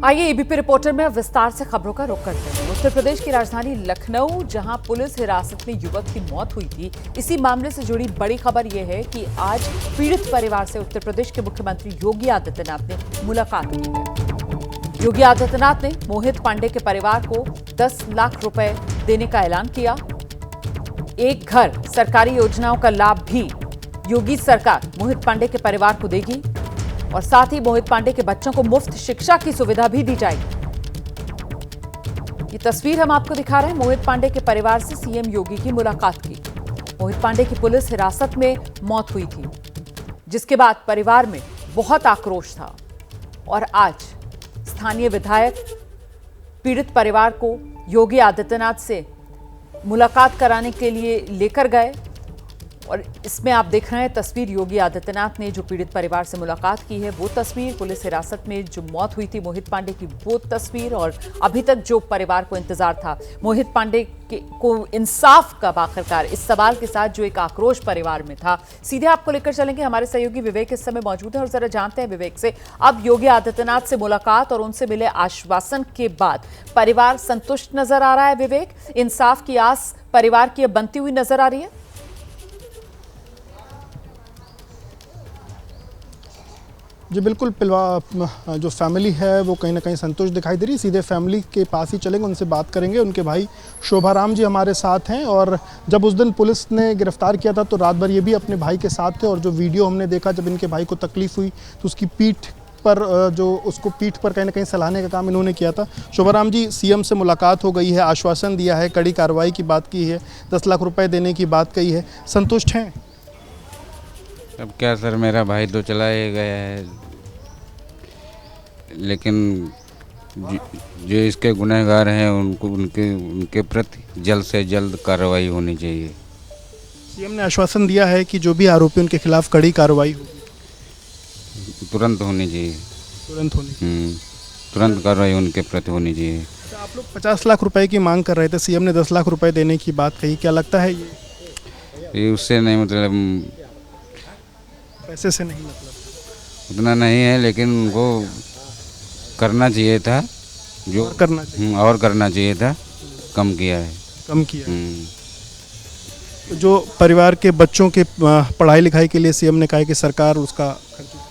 आइए ABP reporter में विस्तार से खबरों का रुख करते हैं। उत्तर प्रदेश की राजधानी लखनऊ, जहां पुलिस हिरासत में युवक की मौत हुई थी, इसी मामले से जुड़ी बड़ी खबर यह है कि आज पीड़ित परिवार से उत्तर प्रदेश के मुख्यमंत्री योगी आदित्यनाथ ने मुलाकात की है। योगी आदित्यनाथ ने मोहित पांडे के परिवार को 10 लाख रुपए देने का ऐलान किया। एक घर सरकारी योजनाओं का लाभ भी योगी सरकार मोहित पांडे के परिवार को देगी और साथ ही मोहित पांडे के बच्चों को मुफ्त शिक्षा की सुविधा भी दी जाएगी। ये तस्वीर हम आपको दिखा रहे हैं मोहित पांडे के परिवार से सीएम योगी की मुलाकात की। मोहित पांडे की पुलिस हिरासत में मौत हुई थी, जिसके बाद परिवार में बहुत आक्रोश था और आज स्थानीय विधायक पीड़ित परिवार को योगी आदित्यनाथ से मुलाकात कराने के लिए लेकर गए और इसमें आप देख रहे हैं तस्वीर योगी आदित्यनाथ ने जो पीड़ित परिवार से मुलाकात की है, वो तस्वीर, पुलिस हिरासत में जो मौत हुई थी मोहित पांडे की वो तस्वीर, और अभी तक जो परिवार को इंतजार था मोहित पांडे को इंसाफ कब आखिरकार, इस सवाल के साथ जो एक आक्रोश परिवार में था। सीधे आपको लेकर चलेंगे, हमारे सहयोगी विवेक इस समय मौजूद है और जरा जानते हैं विवेक से, अब योगी आदित्यनाथ से मुलाकात और उनसे मिले आश्वासन के बाद परिवार संतुष्ट नजर आ रहा है। विवेक, इंसाफ की आस परिवार की अब बनती हुई नजर आ रही है? जी बिल्कुल, जो फैमिली है वो कहीं ना कहीं संतुष्ट दिखाई दे रही है। सीधे फैमिली के पास ही चलेंगे, उनसे बात करेंगे। उनके भाई शोभाराम जी हमारे साथ हैं और जब उस दिन पुलिस ने गिरफ्तार किया था तो रात भर ये भी अपने भाई के साथ थे और जो वीडियो हमने देखा जब इनके भाई को तकलीफ हुई तो उसकी पीठ पर कहीं ना कहीं सलाहने का काम इन्होंने किया था। शोभाराम जी, सीएम से मुलाकात हो गई है, आश्वासन दिया है, कड़ी कार्रवाई की बात की है, 10 लाख रुपये देने की बात कही है, संतुष्ट हैं? अब क्या सर, मेरा भाई तो चला ही गया है, लेकिन जो इसके गुनहगार हैं उनको उनके प्रति जल्द से जल्द कार्रवाई होनी चाहिए। सीएम ने आश्वासन दिया है कि जो भी आरोपी उनके खिलाफ कड़ी कार्रवाई होगी, तुरंत होनी चाहिए। तुरंत कार्रवाई उनके प्रति होनी चाहिए। आप लोग 50 लाख रुपए की मांग कर रहे थे, सीएम ने 10 लाख रुपए देने की बात कही, क्या लगता है ये उससे नहीं, मतलब पैसे से नहीं, मतलब उतना नहीं है, लेकिन उनको करना चाहिए था, जो करना चाहिए और करना चाहिए था, कम किया है। तो जो परिवार के बच्चों के पढ़ाई लिखाई के लिए सीएम ने कहा है कि सरकार उसका खर्च उठाएगी,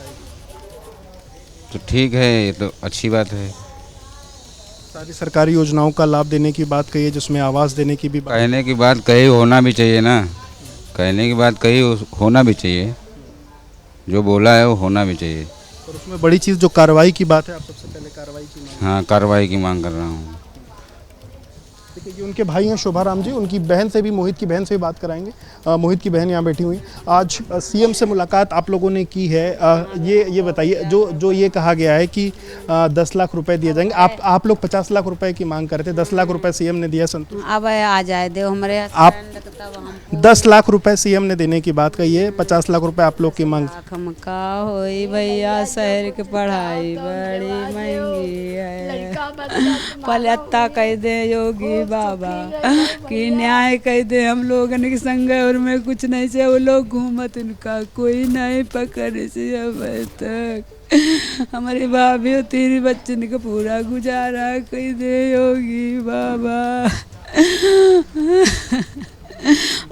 तो ठीक है, ये तो अच्छी बात है। सारी सरकारी योजनाओं का लाभ देने की बात कही है, जिसमें आवास देने की भी बात। कहने की बात कही होना भी चाहिए ना, कहने की बात कही होना भी चाहिए, जो बोला है वो होना भी चाहिए। और उसमें बड़ी चीज़ जो कार्रवाई की बात है, आप सबसे पहले कार्रवाई की मांग। हाँ, कार्रवाई की मांग कर रहा हूँ। देखिए, ये उनके भाई हैं शोभाराम जी, उनकी बहन से भी, मोहित की बहन से भी बात कराएंगे। मोहित की बहन यहाँ बैठी हुई। आज सीएम से मुलाकात आप लोगों ने की है, ये बताइए, जो ये कहा गया है कि 10 लाख रुपए दिए जाएंगे, आप लोग 50 लाख रुपए की मांग कर रहे थे, 10 लाख रुपए सीएम ने दिया, संतुष्ट? अब आ जाए दे हमारे आप 10 लाख रुपए सीएम ने देने की बात कही है, 50 लाख रुपए आप लोग की मांग। का होई भैया, शहर की पढ़ाई बड़ी महंगी है, पलत्ता कह दे योगी बाबा कि न्याय कह दे हम लोगन के संग, और में कुछ नहीं से वो लोग घूमत, उनका कोई नहीं पकड़ से अब तक। हमारी भाभी और 3 बच्चन का पूरा गुजारा कह दे योगी बाबा।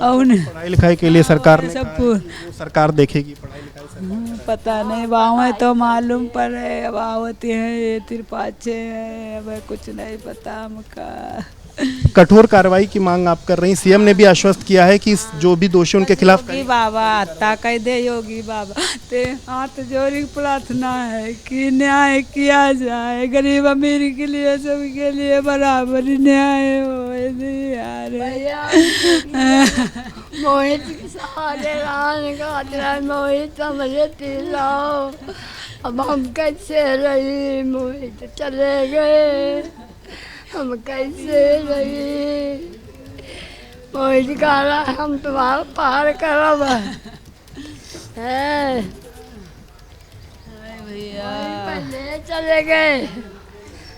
और पढ़ाई लिखाई के लिए सरकार ने सब सरकार देखेगी पढ़ाई लिखाई, पता नहीं बाव तो मालूम पर है, अब आवती है ये 3-5 है, अब कुछ नहीं पता हमका। कठोर कार्रवाई की मांग आप कर रही हैं। सीएम ने भी आश्वस्त किया है कि जो भी दोषी उनके खिलाफ। योगी बाबा हत्या कह दे योगी बाबा, ते हाथ जोड़ी प्रार्थना है कि न्याय किया जाए, गरीब अमीर के लिए सबके लिए बराबर न्याय हो यार। मोहित सारे मोहित हमरे तिलाओ, अब हम कैसे रही, मोहित चले गए, हम कैसे रही, मोहित गाला हम तुम्हारा पार करब है भैया, पहले चले गए,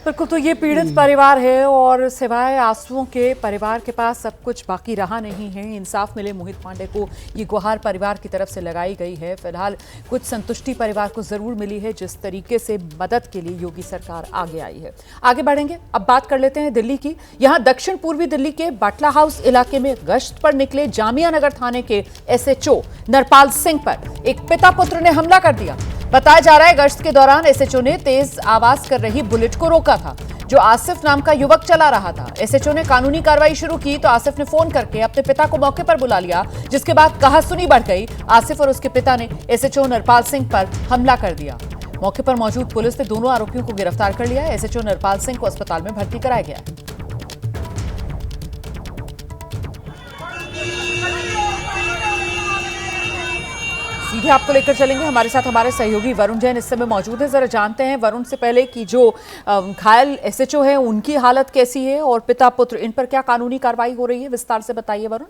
बिल्कुल, तो ये पीड़ित परिवार है और सिवाय आंसुओं के परिवार के पास सब कुछ बाकी रहा नहीं है। इंसाफ मिले मोहित पांडे को, ये गुहार परिवार की तरफ से लगाई गई है। फिलहाल कुछ संतुष्टि परिवार को जरूर मिली है जिस तरीके से मदद के लिए योगी सरकार आगे आई है। आगे बढ़ेंगे, अब बात कर लेते हैं दिल्ली की। यहाँ दक्षिण पूर्वी दिल्ली के बाटला हाउस इलाके में गश्त पर निकले जामिया नगर थाने के SHO नरपाल सिंह पर एक पिता पुत्र ने हमला कर दिया। बताया जा रहा है गश्त के दौरान SHO ने तेज आवाज कर रही बुलेट को रोका था जो आसिफ नाम का युवक चला रहा था। SHO ने कानूनी कार्रवाई शुरू की तो आसिफ ने फोन करके अपने पिता को मौके पर बुला लिया, जिसके बाद कहासुनी बढ़ गई। आसिफ और उसके पिता ने SHO नरपाल सिंह पर हमला कर दिया। मौके पर मौजूद पुलिस ने दोनों आरोपियों को गिरफ्तार कर लिया। SHO नरपाल सिंह को अस्पताल में भर्ती कराया गया है। सीधे आपको लेकर चलेंगे, हमारे साथ हमारे सहयोगी वरुण जैन इस समय मौजूद है। जरा जानते हैं वरुण से पहले कि जो घायल SHO है उनकी हालत कैसी है और पिता पुत्र इन पर क्या कानूनी कार्रवाई हो रही है, विस्तार से बताइए वरुण।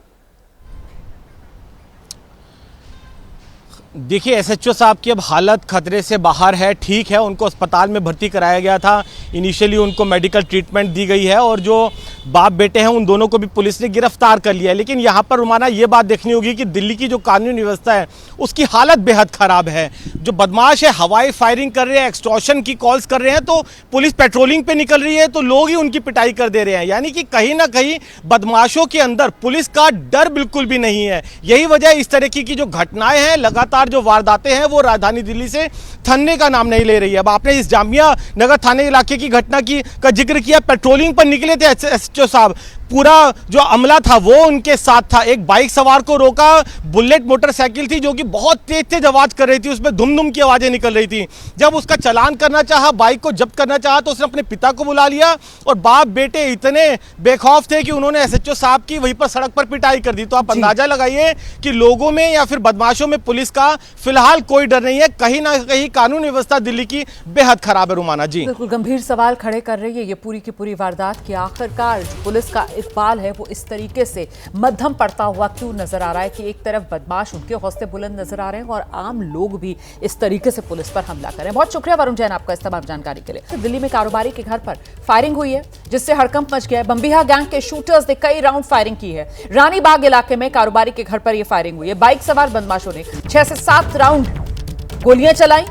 देखिए, SHO साहब की अब हालत खतरे से बाहर है, ठीक है। उनको अस्पताल में भर्ती कराया गया था। इनिशियली उनको मेडिकल ट्रीटमेंट दी गई है और जो बाप बेटे हैं उन दोनों को भी पुलिस ने गिरफ्तार कर लिया है। लेकिन यहाँ पर रुमाना ये बात देखनी होगी कि दिल्ली की जो कानूनी व्यवस्था है उसकी हालत बेहद ख़राब है। जो बदमाश है हवाई फायरिंग कर रहे हैं, एक्सटॉर्शन की कॉल्स कर रहे हैं, तो पुलिस पेट्रोलिंग पे निकल रही है तो लोग ही उनकी पिटाई कर दे रहे हैं। यानी कि कहीं ना कहीं बदमाशों के अंदर पुलिस का डर बिल्कुल भी नहीं है। यही वजह इस तरह की जो घटनाएं हैं, लगातार जो वारदातें हैं वो राजधानी दिल्ली से थमने का नाम नहीं ले रही है। अब आपने इस जामिया नगर थाने इलाके की घटना का जिक्र किया। पेट्रोलिंग पर निकले थे SHO साहब, पूरा जो अमला था वो उनके साथ था। एक बाइक सवार को रोका, बुलेट मोटरसाइकिल थी जो कि बहुत तेज तेज आवाज कर रही थी, उसमें धुम धुम की आवाजें निकल रही थी। जब उसका चालान करना चाहा, बाइक को जब्त करना चाहा, तो उसने अपने पिता को बुला लिया और बाप बेटे इतने बेखौफ थे कि उन्होंने SHO साहब की वहीं पर सड़क पर पिटाई कर दी। तो आप अंदाजा लगाइए कि लोगों में या फिर बदमाशों में पुलिस का फिलहाल कोई डर नहीं है। कहीं ना कहीं कानून व्यवस्था दिल्ली की बेहद खराब है। रुमाना जी, बिल्कुल गंभीर सवाल खड़े कर रही है ये पूरी की पूरी वारदात की आखिरकार पुलिस का इकबाल है वो इस तरीके से मध्यम पड़ता हुआ क्यों नजर आ रहा है कि एक तरफ बदमाश उनके हौसले बुलंद नजर आ रहे हैं और आम लोग भी इस तरीके से पुलिस पर हमला करें। बहुत शुक्रिया वरुण जैन आपका इस तमाम जानकारी के लिए। दिल्ली में कारोबारी के घर पर फायरिंग हुई है जिससे हड़कंप मच गया है। बम्बिहा गैंग के शूटर्स ने कई राउंड फायरिंग की है। रानी बाग इलाके में कारोबारी के घर पर यह फायरिंग हुई है। बाइक सवार बदमाशों ने 6 से 7 राउंड गोलियां चलाई।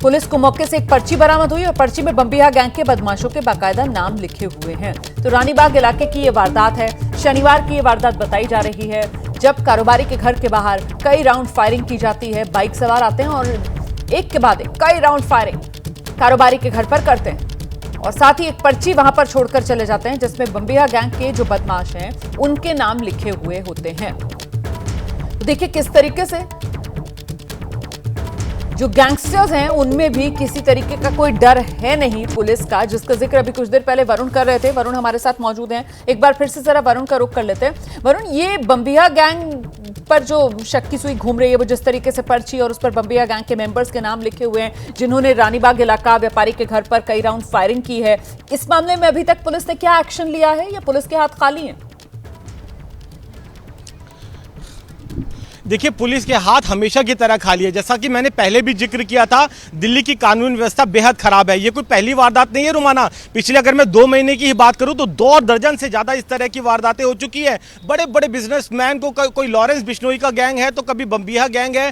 पुलिस को मौके से एक पर्ची बरामद हुई और पर्ची में बम्बिहा गैंग के बदमाशों के बाकायदा नाम लिखे हुए हैं। तो रानीबाग इलाके की यह वारदात है, शनिवार की यह वारदात बताई जा रही है जब कारोबारी के घर के बाहर कई राउंड फायरिंग की जाती है। बाइक सवार आते हैं और एक के बाद एक कई राउंड फायरिंग कारोबारी के घर पर करते हैं और साथ ही एक पर्ची वहां पर छोड़कर चले जाते हैं जिसमें बम्बिहा गैंग के जो बदमाश हैं उनके नाम लिखे हुए होते हैं। तो देखिए किस तरीके से जो गैंगस्टर्स हैं उनमें भी किसी तरीके का कोई डर है नहीं पुलिस का, जिसका जिक्र अभी कुछ देर पहले वरुण कर रहे थे। वरुण हमारे साथ मौजूद हैं, एक बार फिर से जरा वरुण का रुख कर लेते हैं। वरुण, ये बम्बिहा गैंग पर जो शक की सुई घूम रही है वो जिस तरीके से पर्ची और उस पर बम्बिहा गैंग के मेंबर्स के नाम लिखे हुए हैं जिन्होंने रानीबाग इलाका व्यापारी के घर पर कई राउंड फायरिंग की है, इस मामले में अभी तक पुलिस ने क्या एक्शन लिया है या पुलिस के हाथ खाली हैं? देखिए, पुलिस के हाथ हमेशा की तरह खाली है। जैसा कि मैंने पहले भी जिक्र किया था, दिल्ली की कानून व्यवस्था बेहद खराब है। ये कोई पहली वारदात नहीं है रुमाना। पिछले अगर मैं 2 महीने की ही बात करूं तो 2 दर्जन से ज़्यादा इस तरह की वारदातें हो चुकी है। बड़े बड़े बिजनेसमैन को कोई लॉरेंस बिश्नोई का गैंग है तो कभी बम्बिहा गैंग है,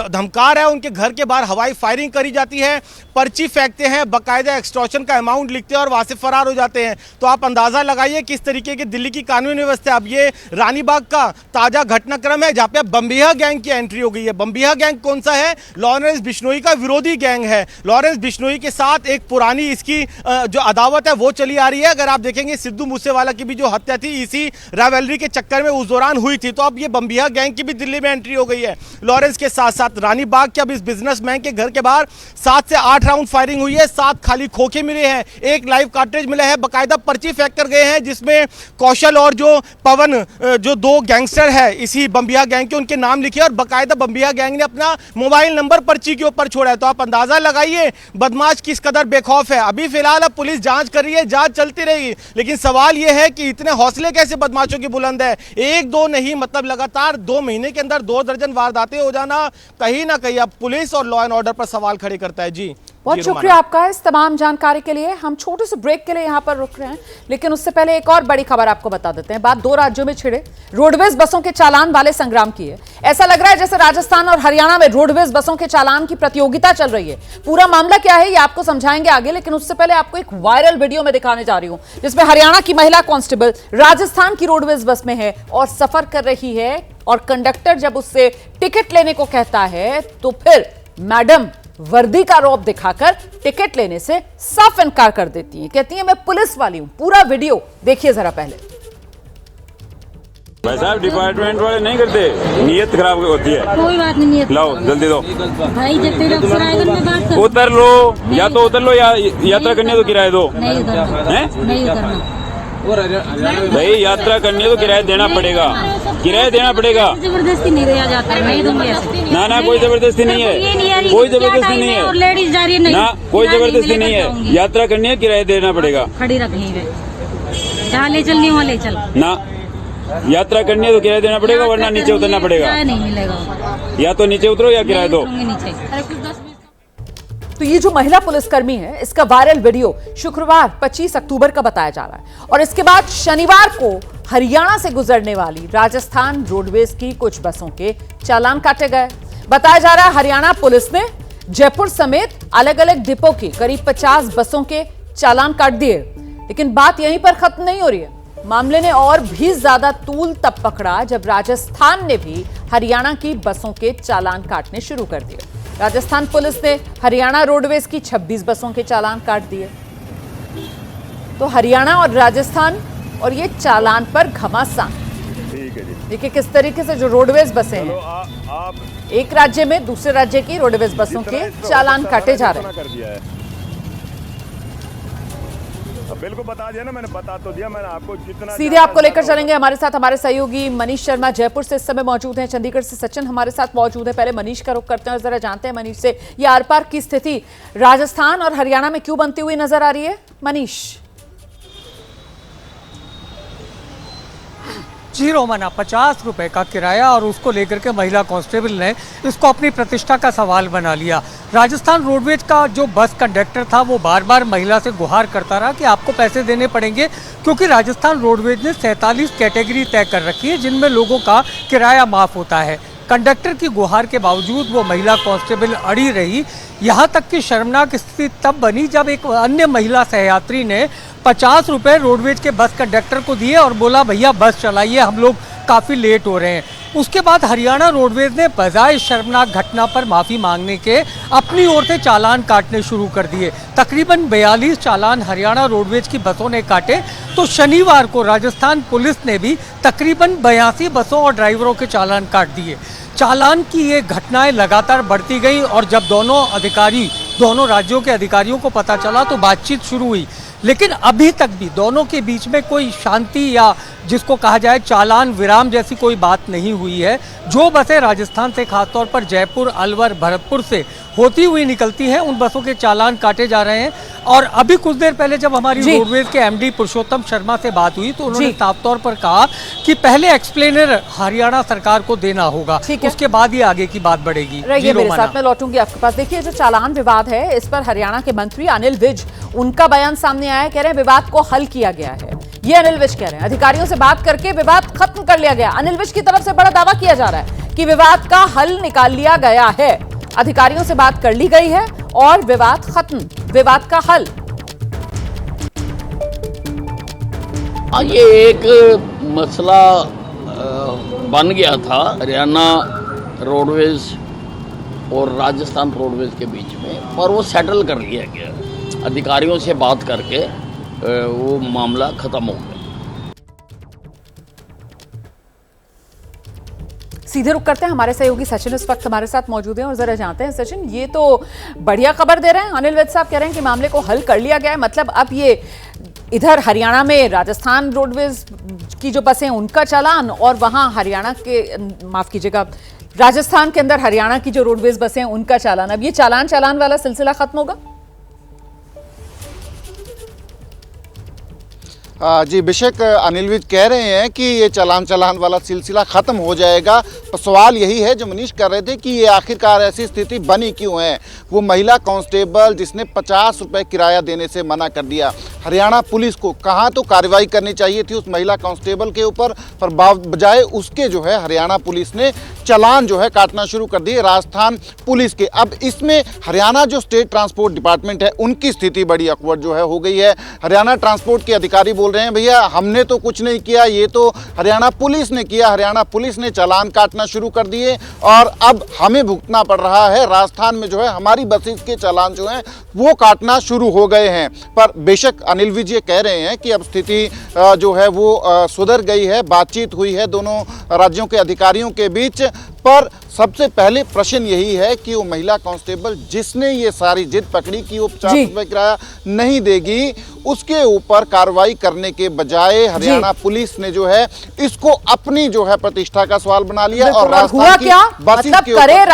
धमका रहा है, उनके घर के बाहर हवाई फायरिंग करी जाती है, पर्ची फेंकते हैं, बाकायदा एक्सटॉर्शन का अमाउंट लिखते हैं और वहाँ से फरार हो जाते हैं। तो आप अंदाज़ा लगाइए किस तरीके की दिल्ली की कानून व्यवस्था। अब ये रानीबाग का ताज़ा घटनाक्रम है जहाँ पे बम्बिहा गैंग की एंट्री हो गई है। बम्बिहा गैंग कौन सा है? लॉरेंस बिश्नोई का विरोधी गैंग है। लॉरेंस बिश्नोई के साथ एक पुरानी इसकी जो अदावत है वो चली आ रही है। अगर आप देखेंगे सिद्धू मूसेवाला की भी जो हत्या थी इसी राइवलरी के चक्कर में उस दौरान हुई थी। तो अब ये बम्बिहा गैंग की भी दिल्ली में एंट्री हो गई है। लॉरेंस के साथ साथ रानीबाग के अब इस बिजनेसमैन के घर के बाहर 7 से 8 राउंड फायरिंग हुई है। 7 खाली खोखे मिले हैं, एक लाइव कार्ट्रिज मिला है, बाकायदा पर्ची फेंक कर गए हैं जिसमें कौशल और जो पवन जो 2 गैंगस्टर है इसी बम्बिहा गैंग के, उनके नाम लिखे और बाकायदा बम्बिहा गैंग ने अपना मोबाइल नंबर पर्ची के ऊपर छोड़ा है। तो आप अंदाजा लगाइए बदमाश किस कदर बेखौफ है। अभी फिलहाल अब पुलिस जांच कर रही है, जांच चलती रहेगी, लेकिन सवाल यह है कि इतने हौसले कैसे बदमाशों की बुलंद है। 1-2 नहीं, मतलब लगातार 2 महीने के अंदर 2 दर्जन वारदातें हो जाना कहीं ना कहीं अब पुलिस और लॉ एंड ऑर्डर पर सवाल खड़े करता है। जी। बहुत जी, शुक्रिया आपका इस तमाम जानकारी के लिए। हम छोटे से ब्रेक के लिए यहाँ पर रुक रहे हैं, लेकिन उससे पहले एक और बड़ी खबर आपको बता देते हैं। बात दो राज्यों में छिड़े रोडवेज बसों के चालान वाले संग्राम की है। ऐसा लग रहा है जैसे राजस्थान और हरियाणा में रोडवेज बसों के चालान की प्रतियोगिता चल रही है। पूरा मामला क्या है ये आपको समझाएंगे आगे, लेकिन उससे पहले आपको एक वायरल वीडियो में दिखाने जा रही हूं जिसमें हरियाणा की महिला कांस्टेबल राजस्थान की रोडवेज बस में है और सफर कर रही है, और कंडक्टर जब उससे टिकट लेने को कहता है तो फिर मैडम वर्दी का रौब दिखाकर टिकट लेने से साफ इनकार कर देती है। कहती है मैं पुलिस वाली हूं। पूरा वीडियो देखिए जरा पहले। भाई साहब डिपार्टमेंट वाले नहीं करते, नीयत खराब होती है। कोई बात नहीं, नियत लाओ जल्दी दो भाई, जब तेरे अफसर आएगा मैं बात कर। उतर लो, या तो उतर लो या यात्रा करनी है तो किराया दो। नहीं उतरना, हैं? नहीं उतरना भाई यात्रा करनी है तो किराया देना पड़ेगा, किराया देना पड़ेगा। जबरदस्ती नहीं दिया जाता है, नहीं दूंगी ऐसे। ना ना कोई जबरदस्ती नहीं है, कोई जबरदस्ती नहीं और है लेडीज जा रही है, नहीं ना, कोई ना, जबरदस्ती नहीं लेकर है। जाऊंगी। यात्रा करनी है किराया देना पड़ेगा। खड़ी रख यहीं पे, जहाँ ले चल नहीं वहाँ ले चल। ना यात्रा करनी है तो किराया देना पड़ेगा, वरना नीचे उतरना पड़ेगा। किराया नहीं मिलेगा, या तो नीचे उतरो या किराया दो। उतरूंगी नीचे। अरे कुछ 10 तो ये जो महिला पुलिसकर्मी है इसका वायरल वीडियो शुक्रवार 25 अक्टूबर का बताया जा रहा है, और इसके बाद शनिवार को हरियाणा से गुजरने वाली राजस्थान रोडवेज की कुछ बसों के चालान काटे गए। बताया जा रहा है हरियाणा पुलिस ने जयपुर समेत अलग अलग डिपो की करीब 50 बसों के चालान काट दिए। लेकिन बात यहीं पर खत्म नहीं हो रही है। मामले ने और भी ज्यादा तूल तब पकड़ा जब राजस्थान ने भी हरियाणा की बसों के चालान काटने शुरू कर दिए। राजस्थान पुलिस ने हरियाणा रोडवेज की 26 बसों के चालान काट दिए। तो हरियाणा और राजस्थान और ये चालान पर घमासान। देखिए किस तरीके से जो रोडवेज बसें हैं, एक राज्य में दूसरे राज्य की रोडवेज बसों के चालान काटे जा रहे हैं। बिल्कुल बता दिया ना, मैंने बता तो दिया, मैंने आपको जितना। सीधे आपको लेकर चलेंगे हमारे साथ हमारे सहयोगी मनीष शर्मा जयपुर से इस समय मौजूद हैं। चंडीगढ़ से सचिन हमारे साथ मौजूद है। पहले मनीष का रुख करते हैं और जरा जानते हैं मनीष से ये आर पार की स्थिति राजस्थान और हरियाणा में क्यों बनती हुई नजर आ रही है। मनीष। जी रोमाना, 50 रुपए का किराया और उसको लेकर के महिला कांस्टेबल ने इसको अपनी प्रतिष्ठा का सवाल बना लिया। राजस्थान रोडवेज का जो बस कंडक्टर था वो बार बार महिला से गुहार करता रहा कि आपको पैसे देने पड़ेंगे, क्योंकि राजस्थान रोडवेज ने 47 कैटेगरी तय कर रखी है जिनमें लोगों का किराया माफ होता है। कंडक्टर की गुहार के बावजूद वो महिला कांस्टेबल अड़ी रही। यहाँ तक कि शर्मनाक स्थिति तब बनी जब एक अन्य महिला सहयात्री ने 50 रुपये रोडवेज के बस कंडक्टर को दिए और बोला भैया बस चलाइए, हम लोग काफ़ी लेट हो रहे हैं। उसके बाद हरियाणा रोडवेज ने बजाय शर्मनाक घटना पर माफ़ी मांगने के अपनी ओर से चालान काटने शुरू कर दिए। तकरीबन 42 चालान हरियाणा रोडवेज की बसों ने काटे, तो शनिवार को राजस्थान पुलिस ने भी तकरीबन 82 बसों और ड्राइवरों के चालान काट दिए। चालान की ये घटनाएं लगातार बढ़ती गई और जब दोनों राज्यों के अधिकारियों को पता चला तो बातचीत शुरू हुई। लेकिन अभी तक भी दोनों के बीच में कोई शांति या जिसको कहा जाए चालान विराम जैसी कोई बात नहीं हुई है। जो बसें राजस्थान से खासतौर पर जयपुर, अलवर, भरतपुर से होती हुई निकलती हैं उन बसों के चालान काटे जा रहे हैं। और अभी कुछ देर पहले जब हमारी रोडवेज के एमडी पुरुषोत्तम शर्मा से बात हुई तो उन्होंने साफ तौर पर कहा कि पहले एक्सप्लेनर हरियाणा सरकार को देना होगा, उसके बाद ही आगे की बात बढ़ेगी। रहिए मेरे साथ, मैं लौटूंगी आपके पास। देखिए जो चालान विवाद है इस पर हरियाणा के मंत्री अनिल विज, उनका बयान सामने आया है। कह रहे हैं विवाद को हल किया गया है। ये अनिल विज कह रहे हैं अधिकारियों से बात करके विवाद खत्म कर लिया गया। अनिल विज की तरफ से बड़ा दावा किया जा रहा है कि विवाद का हल निकाल लिया गया है, अधिकारियों से बात कर ली गई है और विवाद खत्म, विवाद का हल। ये एक मसला बन गया था हरियाणा रोडवेज और राजस्थान रोडवेज के बीच में, और वो सेटल कर लिया गया। अधिकारियों से बात करके वो मामला खत्म हो गया। सीधे रुक करते हैं, हमारे सहयोगी सचिन इस वक्त हमारे साथ मौजूद हैं और जरा जानते हैं सचिन, ये तो बढ़िया खबर दे रहे हैं। अनिल विज साहब कह रहे हैं कि मामले को हल कर लिया गया है, मतलब अब ये इधर हरियाणा में राजस्थान रोडवेज की जो बसें उनका चालान और वहां हरियाणा के, माफ कीजिएगा, राजस्थान के अंदर हरियाणा की जो रोडवेज बसें उनका चालान, अब ये चालान वाला सिलसिला खत्म होगा। जी अभिषेक, अनिल विज कह रहे हैं कि ये चालान वाला सिलसिला ख़त्म हो जाएगा। तो सवाल यही है जो मनीष कर रहे थे कि ये आखिरकार ऐसी स्थिति बनी क्यों है। वो महिला कांस्टेबल जिसने 50 रुपये किराया देने से मना कर दिया, हरियाणा पुलिस को कहाँ तो कार्रवाई करनी चाहिए थी उस महिला कांस्टेबल के ऊपर, पर बजाय उसके जो है हरियाणा पुलिस ने चालान जो है काटना शुरू कर दिए राजस्थान पुलिस के। अब इसमें हरियाणा जो स्टेट ट्रांसपोर्ट डिपार्टमेंट है उनकी स्थिति बड़ी अकवर्ड जो है हो गई है। हरियाणा ट्रांसपोर्ट के अधिकारी बोल रहे हैं भैया हमने तो कुछ नहीं किया, ये तो हरियाणा पुलिस ने किया। हरियाणा पुलिस ने चालान काटना शुरू कर दिए और अब हमें भुगतना पड़ रहा है। राजस्थान में जो है हमारी बसेस के चालान जो हैं वो काटना शुरू हो गए हैं। पर बेशक अनिल विज ये कह रहे हैं कि अब स्थिति जो है वो सुधर गई है, बातचीत हुई है दोनों राज्यों के अधिकारियों के बीच। पर सबसे पहले प्रश्न यही है कि वो महिला कांस्टेबल जिसने ये सारी जिद पकड़ी कि वो 50 रुपये किराया नहीं देगी, उसके ऊपर कार्रवाई करने के बजाय हरियाणा पुलिस ने जो है इसको अपनी जो है प्रतिष्ठा का सवाल बना लिया। और हुआ क्या, मतलब करे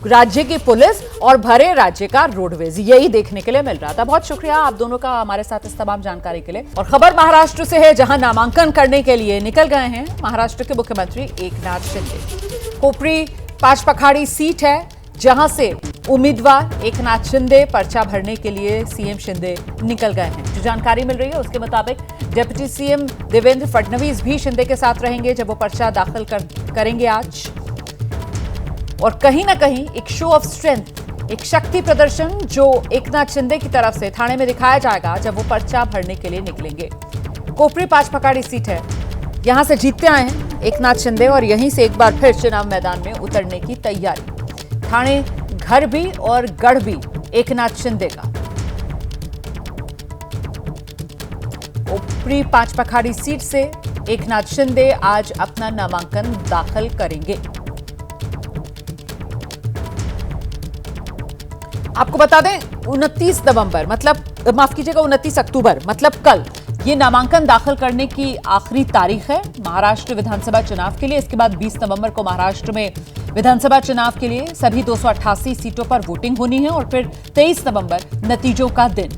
राज्य की पुलिस और भरे राज्य का रोडवेज, यही देखने के लिए मिल रहा था। बहुत शुक्रिया आप दोनों का हमारे साथ इस तमाम जानकारी के लिए। और खबर महाराष्ट्र से है, जहां नामांकन करने के लिए निकल गए हैं महाराष्ट्र के मुख्यमंत्री एकनाथ शिंदे। कोपरी पाचपखाड़ी सीट है जहां से उम्मीदवार एकनाथ शिंदे पर्चा भरने के लिए सीएम शिंदे निकल गए हैं। जो जानकारी मिल रही है उसके मुताबिक डिप्टी सीएम देवेंद्र फडणवीस भी शिंदे के साथ रहेंगे जब वो पर्चा दाखिल करेंगे आज। और कहीं ना कहीं एक शो ऑफ स्ट्रेंथ, एक शक्ति प्रदर्शन जो एकनाथ शिंदे की तरफ से थाने में दिखाया जाएगा जब वो पर्चा भरने के लिए निकलेंगे। कोपरी पाचपखाड़ी सीट है, यहां से जीतते आए हैं एकनाथ शिंदे और यहीं से एक बार फिर चुनाव मैदान में उतरने की तैयारी। थाने घर भी और गढ़ भी एकनाथ शिंदे का। कोपरी पाचपखाड़ी सीट से एकनाथ शिंदे आज अपना नामांकन दाखिल करेंगे। आपको बता दें 29 नवंबर मतलब माफ कीजिएगा 29 अक्टूबर मतलब कल ये नामांकन दाखिल करने की आखिरी तारीख है महाराष्ट्र विधानसभा चुनाव के लिए। इसके बाद 20 नवंबर को महाराष्ट्र में विधानसभा चुनाव के लिए सभी 288 सीटों पर वोटिंग होनी है और फिर 23 नवंबर नतीजों का दिन।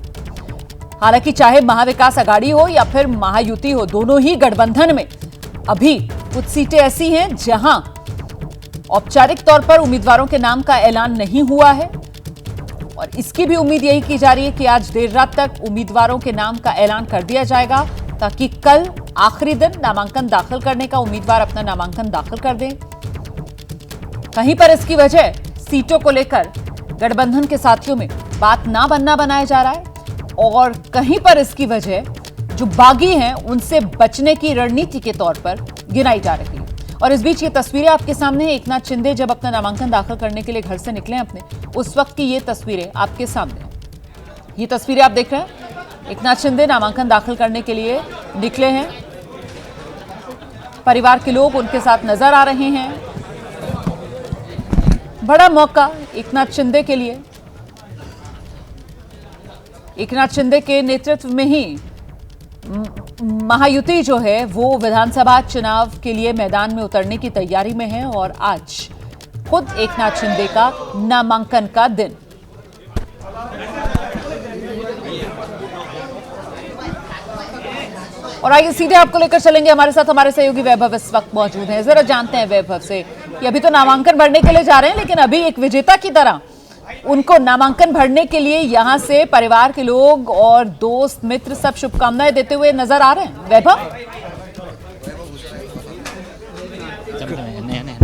हालांकि चाहे महाविकास अघाड़ी हो या फिर महायुति हो, दोनों ही गठबंधन में अभी कुछ सीटें ऐसी हैं जहां औपचारिक तौर पर उम्मीदवारों के नाम का ऐलान नहीं हुआ है और इसकी भी उम्मीद यही की जा रही है कि आज देर रात तक उम्मीदवारों के नाम का ऐलान कर दिया जाएगा ताकि कल आखिरी दिन नामांकन दाखिल करने का उम्मीदवार अपना नामांकन दाखिल कर दें। कहीं पर इसकी वजह सीटों को लेकर गठबंधन के साथियों में बात ना बनना बनाया जा रहा है और कहीं पर इसकी वजह जो बागी हैं उनसे बचने की रणनीति के तौर पर गिनाई जा रही है। और इस बीच ये तस्वीरें आपके सामने हैं। एकनाथ शिंदे जब अपना नामांकन दाखिल करने के लिए घर से निकले अपने, उस वक्त की ये तस्वीरें आपके सामने। ये तस्वीरें आप देख रहे हैं, एकनाथ शिंदे नामांकन दाखिल करने के लिए निकले हैं। परिवार के लोग उनके साथ नजर आ रहे हैं। बड़ा मौका एकनाथ शिंदे के लिए। एकनाथ शिंदे के नेतृत्व में ही महायुति जो है वो विधानसभा चुनाव के लिए मैदान में उतरने की तैयारी में है और आज खुद एकनाथ शिंदे का नामांकन का दिन। और आइए सीधे आपको लेकर चलेंगे, हमारे साथ हमारे सहयोगी वैभव इस वक्त मौजूद हैं। जरा जानते हैं वैभव से कि अभी तो नामांकन भरने के लिए जा रहे हैं लेकिन अभी एक विजेता की तरह उनको नामांकन भरने के लिए यहां से परिवार के लोग और दोस्त मित्र सब शुभकामनाएं देते हुए नजर आ रहे हैं। वैभव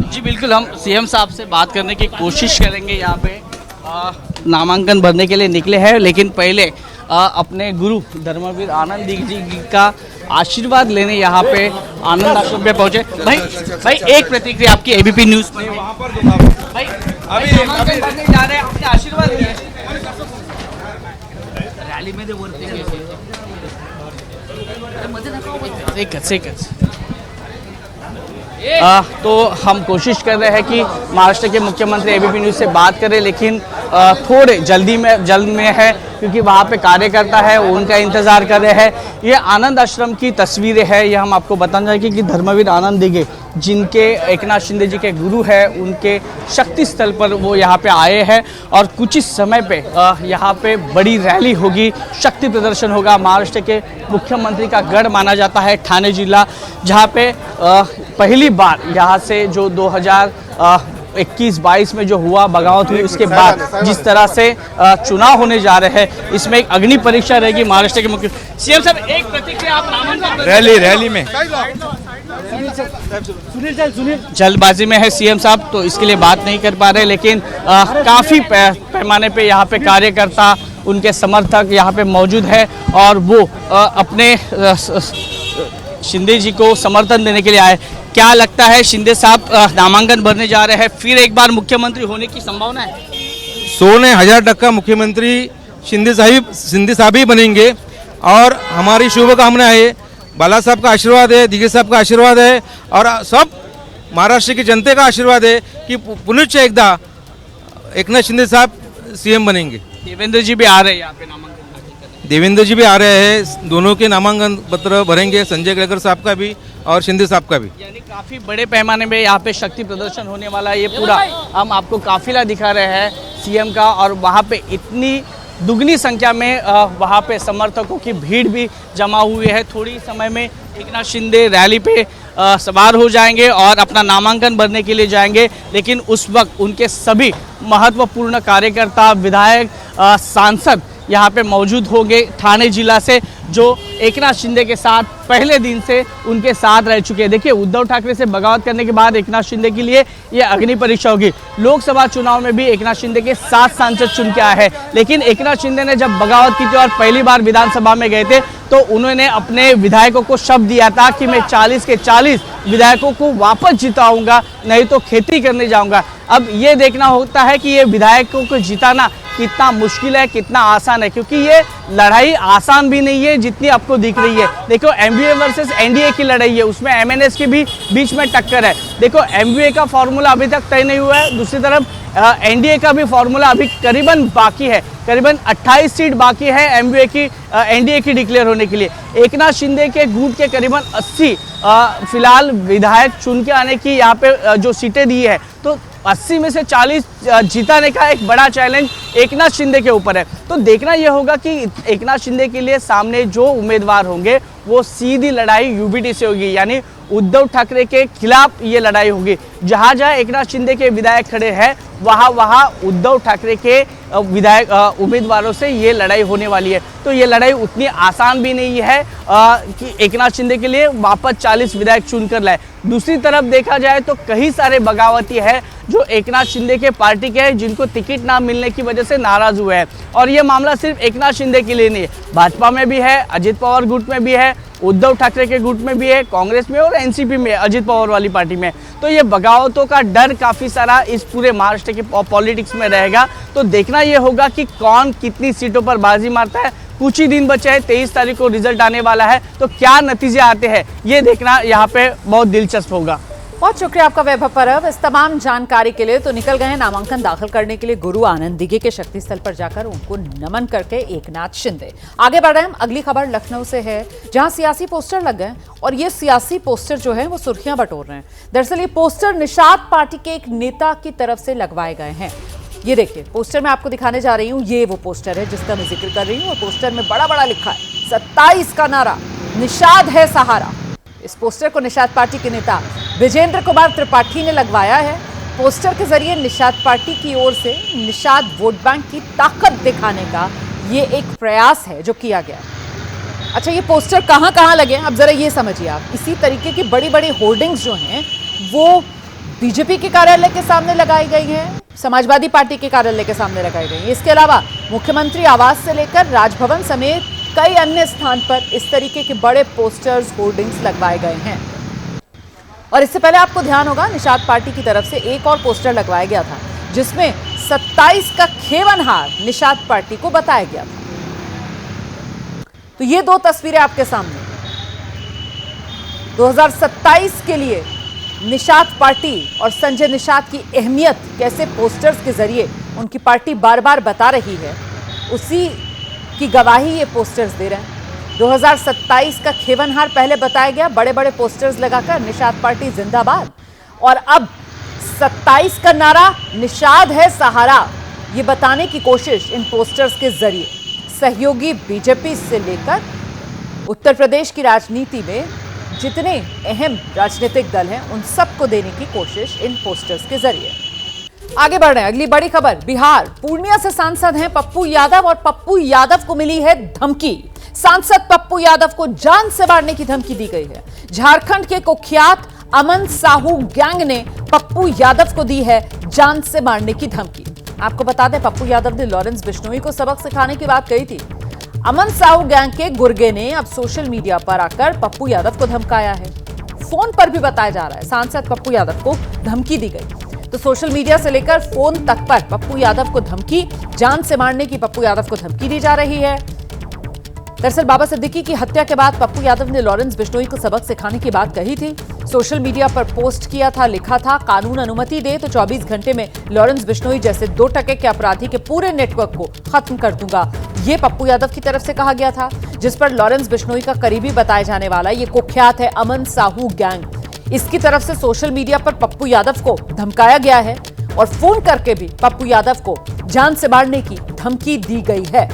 जी बिल्कुल, हम सीएम साहब से बात करने की कोशिश करेंगे। यहाँ पे नामांकन भरने के लिए निकले हैं लेकिन पहले अपने गुरु धर्मवीर आनंद जी का आशीर्वाद लेने यहाँ पे आनंद आश्रम में पहुंचे। भाई एक प्रतिक्रिया आपकी एबीपी न्यूज में। भाई अभी नामांकन भरने जा रहे हैं, आपने आशीर्वाद लिया रैली में तो हम कोशिश कर रहे हैं कि महाराष्ट्र के मुख्यमंत्री एबीपी न्यूज से बात करें लेकिन थोड़े जल्द में है क्योंकि वहाँ पे कार्यकर्ता है, उनका इंतजार कर रहे हैं। ये आनंद आश्रम की तस्वीरें हैं। ये हम आपको बताना चाहेंगे कि धर्मवीर आनंद दिघे, जिनके एकनाथ शिंदे जी के गुरु हैं, उनके शक्ति स्थल पर वो यहाँ पे आए हैं और कुछ ही समय पे यहाँ पे बड़ी रैली होगी, शक्ति प्रदर्शन होगा। महाराष्ट्र के मुख्यमंत्री का गढ़ माना जाता है ठाणे जिला, जहाँ पे पहली बार यहाँ से जो 2021-22 में जो हुआ बगावत हुई, उसके बाद जिस तरह से चुनाव होने जा रहे हैं, इसमें एक अग्नि परीक्षा रहेगी। महाराष्ट्र के मुख्य सीएम साहब, एक प्रतिक्रिया आप नामांकन रैली में जल्दबाजी में है सीएम साहब, तो इसके लिए बात नहीं कर पा रहे, लेकिन काफी पैमाने पे यहाँ पे कार्यकर्ता, उनके समर्थक यहाँ पे मौजूद है और वो अपने शिंदे जी को समर्थन देने के लिए आए। क्या लगता है, शिंदे साहब नामांकन भरने जा रहे हैं, फिर एक बार मुख्यमंत्री होने की संभावना है? 100% मुख्यमंत्री शिंदे साहब ही बनेंगे और हमारी शुभकामना है, बाला साहब का आशीर्वाद है, दिघे साहब का आशीर्वाद है और सब महाराष्ट्र की जनता का आशीर्वाद है कि पुनश्च एकदा एकनाथ शिंदे साहब सीएम बनेंगे। देवेंद्र जी भी आ रहे हैं यहाँ पे नामांकन करने। देवेंद्र जी भी आ रहे हैं, दोनों के नामांकन पत्र भरेंगे, संजय केलकर साहब का भी और शिंदे साहब का भी। यानी काफी बड़े पैमाने में यहाँ पे शक्ति प्रदर्शन होने वाला है। ये पूरा हम आपको काफिला दिखा रहे हैं सीएम का और वहाँ पे इतनी दुगनी संख्या में वहाँ पे समर्थकों की भीड़ भी जमा हुई है। थोड़ी समय में एकनाथ शिंदे रैली पे सवार हो जाएंगे और अपना नामांकन भरने के लिए जाएंगे, लेकिन उस वक्त उनके सभी महत्वपूर्ण कार्यकर्ता, विधायक, सांसद यहाँ पे मौजूद होंगे ठाणे जिला से, जो एकनाथ शिंदे के साथ पहले दिन से उनके साथ रह चुके हैं। देखिए, उद्धव ठाकरे से बगावत करने के बाद एकनाथ शिंदे के लिए ये अग्नि परीक्षा होगी। लोकसभा चुनाव में भी एकनाथ शिंदे के 7 सांसद चुन के आए हैं, लेकिन एकनाथ शिंदे ने जब बगावत की थी और पहली बार विधानसभा में गए थे तो उन्होंने अपने विधायकों को शब्द दिया था कि मैं 40 के 40 विधायकों को वापस जिताऊंगा, नहीं तो खेती करने जाऊंगा। अब ये देखना होता है कि ये विधायकों को जिताना कितना मुश्किल है, कितना आसान है, क्योंकि ये लड़ाई आसान भी नहीं है जितनी आपको दिख रही है। देखो, एमवीए वर्सेस एनडीए की लड़ाई है, उसमें एमएनएस के भी बीच में टक्कर है। देखो, एमवीए का फॉर्मूला अभी तक तय नहीं हुआ है, दूसरी तरफ एनडीए का भी फॉर्मूला अभी करीबन बाकी है, करीबन 28 सीट बाकी है एमवीए की एनडीए की डिक्लेयर होने के लिए। एकनाथ शिंदे के गुट के करीबन 80 फिलहाल विधायक चुन के आने की यहाँ पे जो सीटें दी है, तो 80 में से 40 जीताने का एक बड़ा चैलेंज एकनाथ शिंदे के ऊपर है। तो देखना यह होगा कि एकनाथ शिंदे के लिए सामने जो उम्मीदवार होंगे वो सीधी लड़ाई यूबीटी से होगी, यानी उद्धव ठाकरे के खिलाफ ये लड़ाई होगी। जहाँ जहाँ एकनाथ शिंदे के विधायक खड़े हैं वहाँ उद्धव ठाकरे के विधायक उम्मीदवारों से ये लड़ाई होने वाली है। तो ये लड़ाई उतनी आसान भी नहीं है कि एकनाथ शिंदे के लिए वापस 40 विधायक चुनकर लाए। दूसरी तरफ देखा जाए तो कई सारे बगावती है जो एकनाथ शिंदे के पार्टी के हैं, जिनको टिकट ना मिलने की वजह से नाराज हुए हैं। और ये मामला सिर्फ एकनाथ शिंदे के लिए नहीं है, भाजपा में भी है, अजित पवार गुट में भी है, उद्धव ठाकरे के गुट में भी है, कांग्रेस में और एनसीपी में, अजित पवार वाली पार्टी में। तो ये बगावतों का डर काफ़ी सारा इस पूरे महाराष्ट्र के पॉलिटिक्स में रहेगा। तो देखना ये होगा कि कौन कितनी सीटों पर बाजी मारता है। कुछ ही दिन बचे हैं, 23 तारीख को रिजल्ट आने वाला है, तो क्या नतीजे आते हैं ये देखना यहाँ पे बहुत दिलचस्प होगा। बहुत शुक्रिया आपका वैभव परब। इस तमाम जानकारी के लिए तो निकल गए नामांकन दाखिल करने के लिए गुरु आनंद दिघे के शक्ति स्थल पर जाकर उनको नमन करके एकनाथ शिंदे। आगे बढ़ रहे हैं, अगली खबर लखनऊ से है, जहां सियासी पोस्टर लग गए और ये सियासी पोस्टर जो है वो सुर्खियां बटोर रहे हैं। दरअसल ये पोस्टर निषाद पार्टी के एक नेता की तरफ से लगवाए गए हैं। ये देखिए, पोस्टर मैं आपको दिखाने जा रही हूँ, ये वो पोस्टर है जिसका मैं जिक्र कर रही हूँ और पोस्टर में बड़ा बड़ा लिखा है 27 का नारा, निषाद है सहारा। इस पोस्टर को निषाद पार्टी के नेता विजेंद्र कुमार त्रिपाठी ने लगवाया है। पोस्टर के जरिए निषाद पार्टी की ओर से निषाद वोट बैंक की ताकत दिखाने का ये एक प्रयास है जो किया गया। अच्छा, ये पोस्टर कहाँ कहाँ लगे अब जरा ये समझिए आप। इसी तरीके की बड़ी बड़ी होर्डिंग्स जो हैं वो बीजेपी के कार्यालय के सामने लगाई गई हैं, समाजवादी पार्टी के कार्यालय के सामने लगाई गई हैं। इसके अलावा मुख्यमंत्री आवास से लेकर राजभवन समेत कई अन्य स्थान पर इस तरीके के बड़े पोस्टर्स, होर्डिंग्स लगवाए गए हैं। और इससे पहले आपको ध्यान होगा, निषाद पार्टी की तरफ से एक और पोस्टर लगवाया गया था जिसमें 27 का खेवनहार निषाद पार्टी को बताया गया था। तो ये दो तस्वीरें आपके सामने 2027 के लिए निषाद पार्टी और संजय निषाद की अहमियत कैसे पोस्टर्स के जरिए उनकी पार्टी बार बार बता रही है, उसी की गवाही ये पोस्टर्स दे रहे हैं। 2027 का खेवनहार पहले बताया गया, बड़े बड़े पोस्टर्स लगाकर निषाद पार्टी जिंदाबाद, और अब 27 का नारा निषाद है सहारा, ये बताने की कोशिश इन पोस्टर्स के जरिए सहयोगी बीजेपी से लेकर उत्तर प्रदेश की राजनीति में जितने अहम राजनीतिक दल हैं उन सबको देने की कोशिश इन पोस्टर्स के जरिए। आगे बढ़ रहे हैं, अगली बड़ी खबर। बिहार पूर्णिया से सांसद हैं पप्पू यादव, और पप्पू यादव को मिली है धमकी। सांसद पप्पू यादव को जान से मारने की धमकी दी गई है। झारखंड के कुख्यात अमन साहू गैंग ने पप्पू यादव को दी है जान से मारने की धमकी। आपको बता दें, पप्पू यादव ने लॉरेंस बिश्नोई को सबक सिखाने की बात कही थी। अमन साहू गैंग के गुर्गे ने अब सोशल मीडिया पर आकर पप्पू यादव को धमकाया है। फोन पर भी बताया जा रहा है सांसद पप्पू यादव को धमकी दी गई। तो सोशल मीडिया से लेकर फोन तक पर पप्पू यादव को धमकी, जान से मारने की पप्पू यादव को धमकी दी जा रही है। दरअसल बाबा सिद्दीकी की हत्या के बाद पप्पू यादव ने लॉरेंस बिश्नोई को सबक सिखाने की बात कही थी। सोशल मीडिया पर पोस्ट किया था, लिखा था कानून अनुमति दे तो 24 घंटे में लॉरेंस बिश्नोई जैसे 2 टके के अपराधी के पूरे नेटवर्क को खत्म कर दूंगा। ये पप्पू यादव की तरफ से कहा गया था, जिस पर लॉरेंस बिश्नोई का करीबी बताया जाने वाला ये कुख्यात है अमन साहू गैंग। इसकी तरफ से सोशल मीडिया पर पप्पू यादव को धमकाया गया है और फोन करके भी पप्पू यादव को जान से मारने की धमकी दी गई है।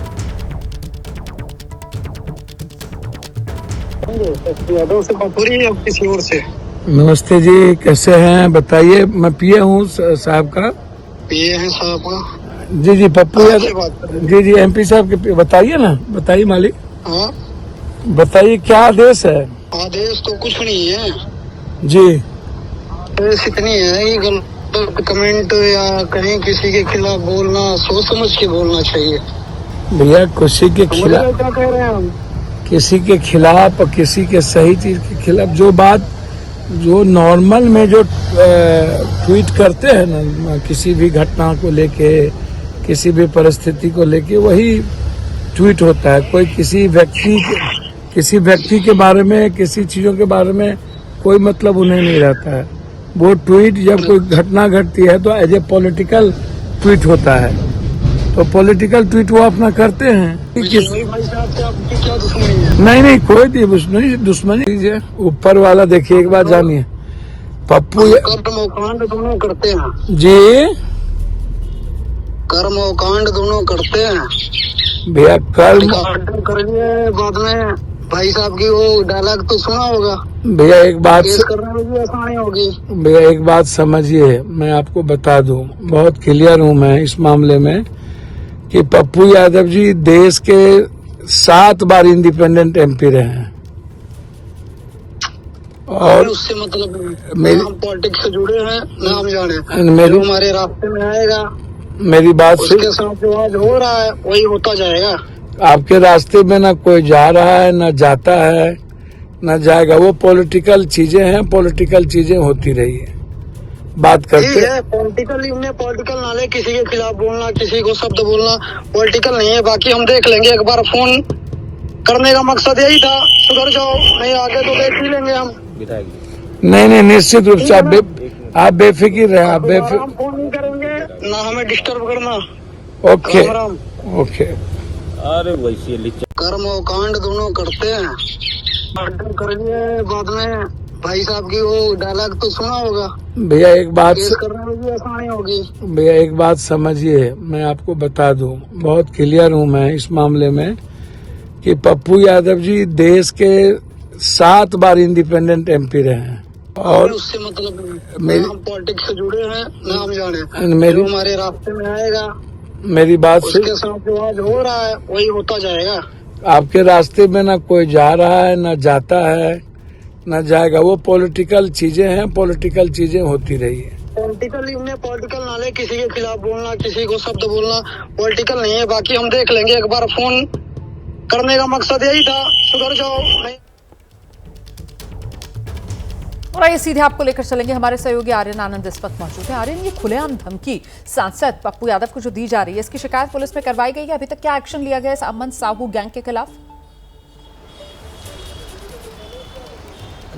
यादव से बात हो रही है अब किसी और से? नमस्ते जी, कैसे हैं बताइए। मैं पीए हूँ साहब का। पीए हैं साहब का? जी जी, पप्पू यादव। जी जी, एमपी साहब के। बताइए ना, बताइए मालिक। हाँ बताइए क्या आदेश है? आदेश तो कुछ नहीं है जी। आदेश इतनी है कि गलत कमेंट या कहीं किसी के खिलाफ बोलना सोच समझ के बोलना चाहिए। भैया किसी के खिलाफ, क्या कह रहे हैं हम? किसी के खिलाफ और किसी के सही चीज के खिलाफ जो बात जो नॉर्मल में जो ट्वीट करते हैं ना, किसी भी घटना को लेके, किसी भी परिस्थिति को लेके वही ट्वीट होता है। कोई किसी व्यक्ति के बारे में, किसी चीजों के बारे में कोई मतलब उन्हें नहीं रहता है। वो ट्वीट जब कोई घटना घटती है तो एज ए पॉलिटिकल ट्वीट होता है, तो पॉलिटिकल ट्वीट वो अपना करते हैं। नहीं कोई दुश्मनी लीजिए, ऊपर वाला देखिए एक बात जानिए। पप्पू कर्मकांड दोनों करते हैं जी, कर्मकांड दोनों करते हैं भैया। कर्म करेंगे बाद में भाई साहब की वो डायलॉग तो सुना होगा भैया। एक बात करने में भी आसानी होगी भैया, एक बात समझिए, मैं आपको बता दूं, बहुत क्लियर हूं मैं इस मामले में कि पप्पू यादव जी देश के 7 बार इंडिपेंडेंट एमपी रहे हैं और उससे मतलब मेरी हम पॉलिटिक्स से जुड़े हैं ना, हम जाने मेरी हमारे रास्ते में आएगा। मेरी बात उसके साथ जो आज हो रहा है वही होता जाएगा। आपके रास्ते में ना कोई जा रहा है, ना जाता है, ना जाएगा। वो पॉलिटिकल चीजें हैं, पॉलिटिकल चीजें होती रही है, बात करते हैं। पॉलिटिकल नाले किसी के खिलाफ बोलना, किसी को शब्द बोलना पॉलिटिकल नहीं है। बाकी हम देख लेंगे, एक बार फोन करने का मकसद यही था, सुधर जाओ, नहीं आगे तो देख ही लेंगे हम। नहीं निश्चित रूप से आप बेफिक्र रहे, आप बेफिक्र। हम फोन नहीं करेंगे ना, हमें डिस्टर्ब करना। Okay okay. अरे वैसे कर्मकांड दोनों करते हैं, करेंगे बाद में भाई साहब की वो डायलॉग तो सुना होगा भैया। एक बात करने में भी आसानी होगी भैया, एक बात समझिए, मैं आपको बता दूं, बहुत क्लियर हूं मैं इस मामले में कि पप्पू यादव जी देश के 7 बार इंडिपेंडेंट एमपी रहे हैं और उससे मतलब मेरी हम पॉलिटिक्स से जुड़े हैं ना, हम जाने मेरी हमारे रास्ते में आएगा। मेरी बात उसके साथ जो आज हो रहा है वही होता जाएगा। आपके रास्ते में ना कोई जा रहा है, ना जाता है, ना जाएगा। वो पॉलिटिकल चीजें हैं, पॉलिटिकल चीजें होती रही है। पॉलिटिकल नाले किसी के खिलाफ बोलना, किसी को शब्द बोलना पॉलिटिकल नहीं है। बाकी हम देख लेंगे, एक बार फोन करने का मकसद यही था, सुधर जाओ। और आइए सीधे आपको लेकर चलेंगे, हमारे सहयोगी आर्यन आनंद इस वक्त मौजूद है। आर्यन, ये खुलेआम धमकी सांसद पप्पू यादव को जो दी जा रही है, इसकी शिकायत पुलिस में करवाई गई है? अभी तक क्या एक्शन लिया गया है अमन साहू गैंग के खिलाफ?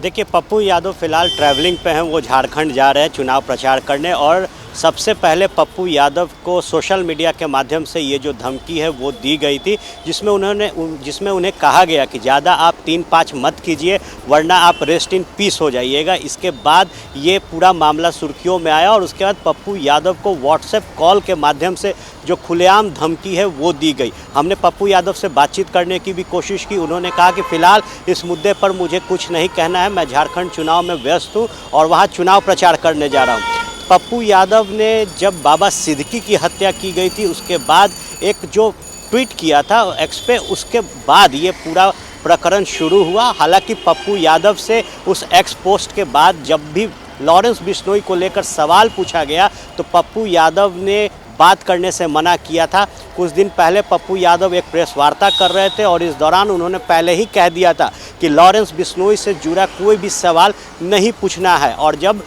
देखिए, पप्पू यादव फिलहाल ट्रैवलिंग पे हैं, वो झारखंड जा रहे हैं चुनाव प्रचार करने, और सबसे पहले पप्पू यादव को सोशल मीडिया के माध्यम से ये जो धमकी है वो दी गई थी, जिसमें उन्हें कहा गया कि ज़्यादा आप 3-5 मत कीजिए वरना आप रेस्ट इन पीस हो जाइएगा। इसके बाद ये पूरा मामला सुर्खियों में आया और उसके बाद पप्पू यादव को व्हाट्सएप कॉल के माध्यम से जो खुलेआम धमकी है वो दी गई। हमने पप्पू यादव से बातचीत करने की भी कोशिश की। उन्होंने कहा कि फ़िलहाल इस मुद्दे पर मुझे कुछ नहीं कहना है, मैं झारखंड चुनाव में व्यस्त हूँ और वहाँ चुनाव प्रचार करने जा रहा हूँ। पप्पू यादव ने जब बाबा सिद्दीकी की हत्या की गई थी उसके बाद एक जो ट्वीट किया था एक्स पे, उसके बाद ये पूरा प्रकरण शुरू हुआ। हालांकि पप्पू यादव से उस एक्स पोस्ट के बाद जब भी लॉरेंस बिश्नोई को लेकर सवाल पूछा गया तो पप्पू यादव ने बात करने से मना किया था। कुछ दिन पहले पप्पू यादव एक प्रेस वार्ता कर रहे थे और इस दौरान उन्होंने पहले ही कह दिया था कि लॉरेंस बिश्नोई से जुड़ा कोई भी सवाल नहीं पूछना है। और जब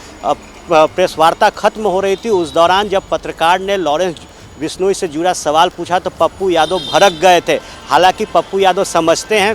प्रेस वार्ता खत्म हो रही थी उस दौरान जब पत्रकार ने लॉरेंस बिश्नोई से जुड़ा सवाल पूछा तो पप्पू यादव भड़क गए थे। हालांकि पप्पू यादव समझते हैं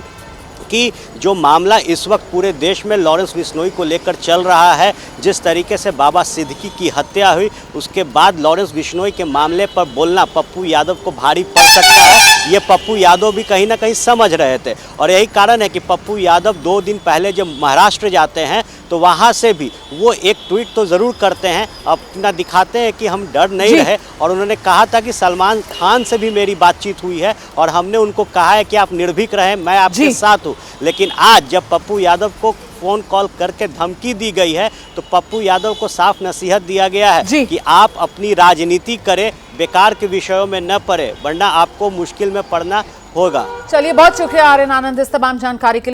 कि जो मामला इस वक्त पूरे देश में लॉरेंस बिश्नोई को लेकर चल रहा है, जिस तरीके से बाबा सिद्दीकी की हत्या हुई उसके बाद लॉरेंस बिश्नोई के मामले पर बोलना पप्पू यादव को भारी पड़ सकता है, ये पप्पू यादव भी कहीं ना कहीं समझ रहे थे। और यही कारण है कि पप्पू यादव 2 दिन पहले जब महाराष्ट्र जाते हैं तो वहाँ से भी वो एक ट्वीट तो ज़रूर करते हैं, अपना दिखाते हैं कि हम डर नहीं रहे। और उन्होंने कहा था कि सलमान खान से भी मेरी बातचीत हुई है और हमने उनको कहा है कि आप निर्भीक रहें, मैं आपके साथ हूँ। लेकिन आज जब पप्पू यादव को फ़ोन कॉल करके धमकी दी गई है तो पप्पू यादव को साफ नसीहत दिया गया है कि आप अपनी राजनीति करें, बेकार के विषयों में न पड़े वरना आपको मुश्किल में पड़ना होगा। चलिए, बहुत शुक्रिया आर्यन आनंद इस तमाम जानकारी के लिए।